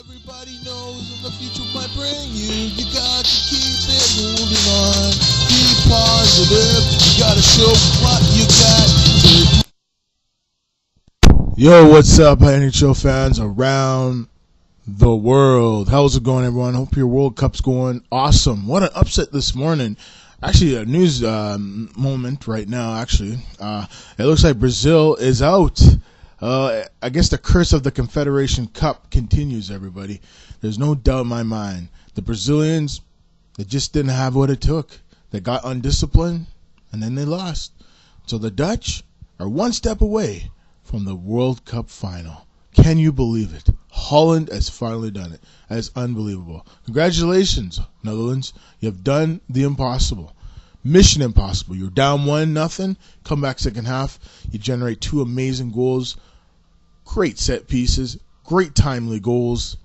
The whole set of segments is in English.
Everybody knows what the future might bring you. You got to keep it moving on. Be positive. You got to show what you got. Yo, what's up, NHL fans around the world? How's it going, everyone? Hope your World Cup's going awesome. What an upset this morning. Actually, a news moment right now, actually. It looks like Brazil is out. I guess the curse of the Confederation Cup continues, everybody. There's no doubt in my mind. The Brazilians, they just didn't have what it took. They got undisciplined, and then they lost. So the Dutch are one step away from the World Cup final. Can you believe it? Holland has finally done it. That is unbelievable. Congratulations, Netherlands. You have done the impossible. Mission impossible. You're down 1-0. Come back second half. You generate two amazing goals. Great set pieces. Great timely goals.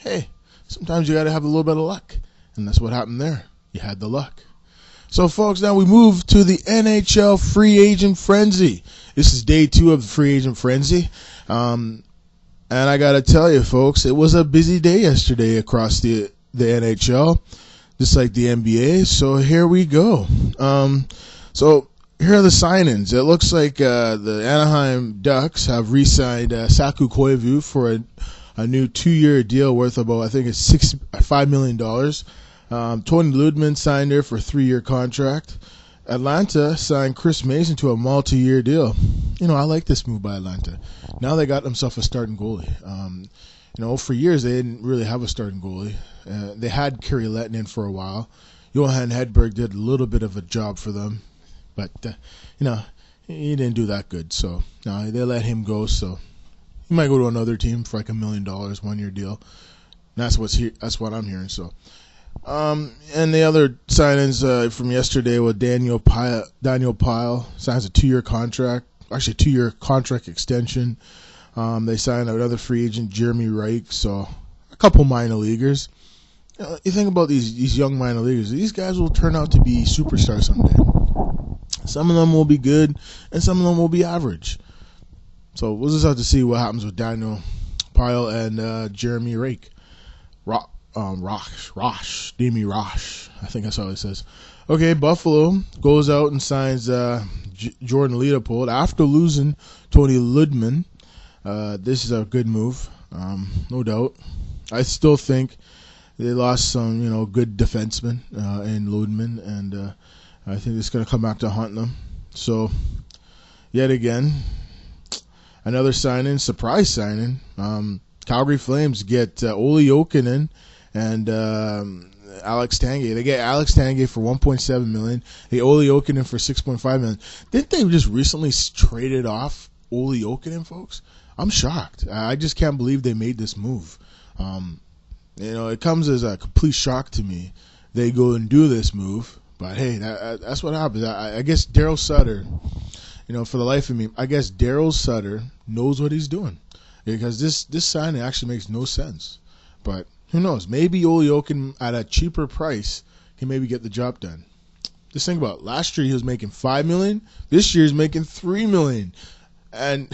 Hey, sometimes you got to have a little bit of luck. And that's what happened there. You had the luck. So, folks, now we move to the NHL Free Agent Frenzy. This is day 2 of the Free Agent Frenzy. And I got to tell you, folks, it was a busy day yesterday across the NHL, just like the NBA. So here we go. So here are the sign-ins. It looks like the Anaheim Ducks have re-signed Saku Koivu for a new 2-year deal worth about, I think it's $5 million. Tony Ludman signed there for a 3-year contract. Atlanta signed Chris Mason to a multi-year deal. You know, I like this move by Atlanta. Now they got themselves a starting goalie. For years they didn't really have a starting goalie. They had Kerry Lettinen for a while. Johan Hedberg did a little bit of a job for them, but he didn't do that good. So no, they let him go. So he might go to another team for like $1 million, 1-year deal. And that's what I'm hearing. So. And the other signings from yesterday were Daniel Pyle signs a 2-year contract, actually 2-year contract extension. They signed another free agent, Jeremy Reich, so a couple minor leaguers. You think about these young minor leaguers, these guys will turn out to be superstars someday. Some of them will be good, and some of them will be average. So we'll just have to see what happens with Daniel Pyle and Jeremy Reich. Demi Rosh. I think that's how it says. Okay, Buffalo goes out and signs Jordan Leopold after losing Tony Ludman. This is a good move, no doubt. I still think they lost some, good defensemen in Ludman, and I think it's going to come back to haunt them. So, yet again, another surprise signing. Calgary Flames get Olli Jokinen and Alex Tanguay. They get Alex Tanguay for $1.7 million. They Olli Jokinen for $6.5 million. Didn't they just recently traded off Olli Jokinen, folks? I'm shocked. I just can't believe they made this move. It comes as a complete shock to me. They go and do this move, but hey, that's what happens. I guess Daryl Sutter, for the life of me, I guess Daryl Sutter knows what he's doing, because this signing actually makes no sense. But who knows? Maybe Olli Jokinen at a cheaper price can maybe get the job done. Just think about it. Last year he was making $5 million. This year he's making $3 million. And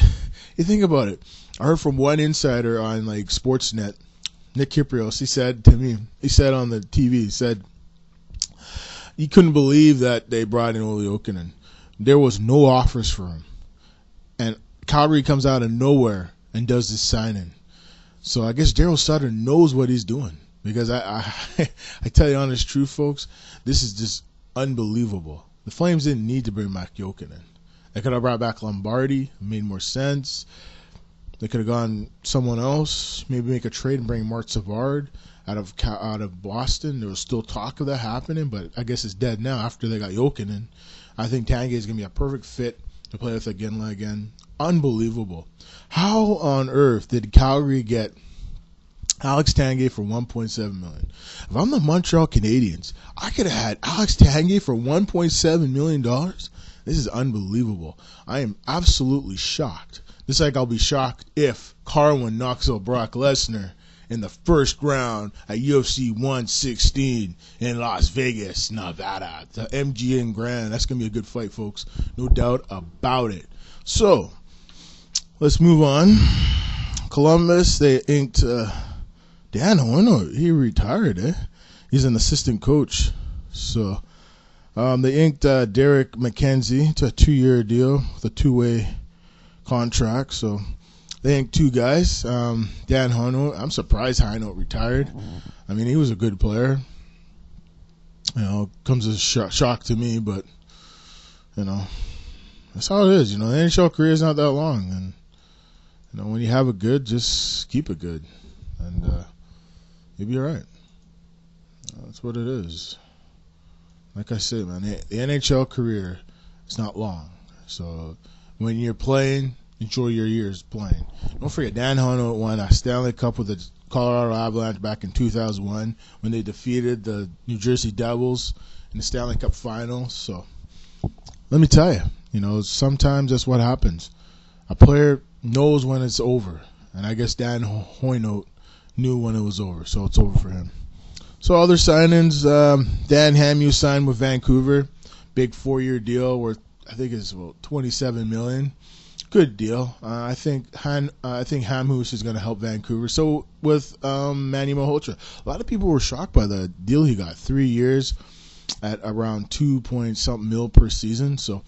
you think about it. I heard from one insider on Sportsnet, Nick Kyprios. He said to me, on the TV, he said he couldn't believe that they brought in Olli Jokinen. There was no offers for him, and Calgary comes out of nowhere and does this signing. So I guess Daryl Sutter knows what he's doing, because I tell you honest truth, folks, this is just unbelievable. The Flames didn't need to bring back Jokinen. They could have brought back Lombardi. It made more sense. They could have gone someone else, maybe make a trade and bring Mark Savard out of Boston. There was still talk of that happening, but I guess it's dead now after they got Jokinen. I think Tanguay is going to be a perfect fit to play with again. Unbelievable. How on earth did Calgary get Alex Tanguay for $1.7 million? If I'm the Montreal Canadiens, I could have had Alex Tanguay for $1.7 million. This is unbelievable. I am absolutely shocked. Just like I'll be shocked if Carwin knocks out Brock Lesnar in the first round at UFC 116 in Las Vegas, Nevada. The MGM Grand. That's going to be a good fight, folks. No doubt about it. So, let's move on. Columbus, they inked Dan Hoyno, he retired, eh? He's an assistant coach. So they inked Derek McKenzie to a 2-year deal with a 2-way contract. So they inked 2 guys. Dan Hoyno, I'm surprised Hoyno retired. I mean, he was a good player. Comes as a shock to me, but, that's how it is. The NHL career is not that long. And, when you have it good, just keep it good. And you'll be all right. That's what it is. Like I said, man, the NHL career is not long. So when you're playing, enjoy your years playing. Don't forget, Dan Hoyno won a Stanley Cup with the Colorado Avalanche back in 2001 when they defeated the New Jersey Devils in the Stanley Cup Finals. So let me tell you, sometimes that's what happens. A player knows when it's over, and I guess Dan Hoyno knew when it was over, so it's over for him. So other signings, Dan Hamhuis signed with Vancouver, big 4-year deal worth I think it's about $27 million. Good deal. I think Hamhuis is going to help Vancouver. So with Manny Malhotra, a lot of people were shocked by the deal he got. 3 years at around 2-point-something mil per season. So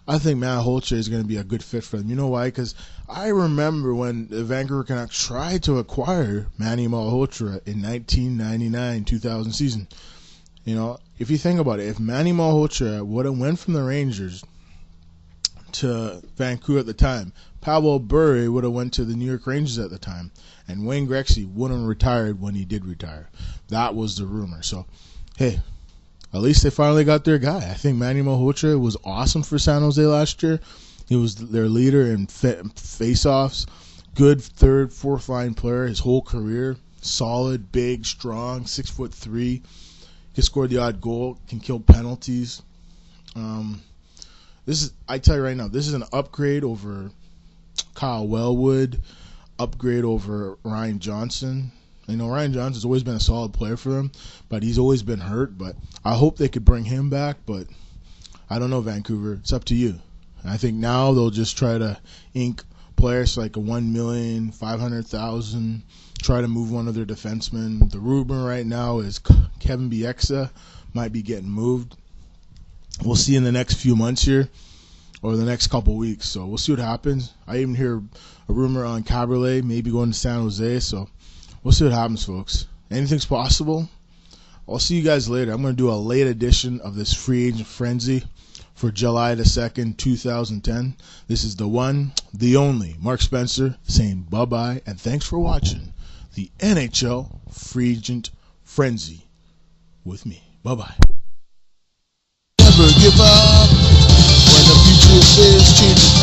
I think Malhotra is going to be a good fit for them. You know why? Because I remember when the Vancouver Canucks tried to acquire Manny Malhotra in 1999-2000 season. If you think about it, if Manny Malhotra would have went from the Rangers to Vancouver at the time, Pavel Bure would have went to the New York Rangers at the time, and Wayne Gretzky wouldn't have retired when he did retire. That was the rumor. So, hey, at least they finally got their guy. I think Manny Malhotra was awesome for San Jose last year. He was their leader in face-offs. Good third, fourth line player his whole career. Solid, big, strong, 6'3". Can score the odd goal. Can kill penalties. I tell you right now, this is an upgrade over Kyle Wellwood. Upgrade over Ryan Johnson. Ryan Johnson's always been a solid player for them, but he's always been hurt. But I hope they could bring him back. But I don't know, Vancouver. It's up to you. And I think now they'll just try to ink players like a $1,500,000. Try to move one of their defensemen. The rumor right now is Kevin Bieksa might be getting moved. We'll see in the next few months here, or the next couple weeks. So we'll see what happens. I even hear a rumor on Cabriolet maybe going to San Jose. So we'll see what happens, folks. Anything's possible. I'll see you guys later. I'm going to do a late edition of this free agent frenzy for July the 2nd, 2010. This is the one, the only, Mark Spencer saying bye-bye, and thanks for watching the NHL Free Agent Frenzy with me. Bye-bye. Never give up when the future is changing.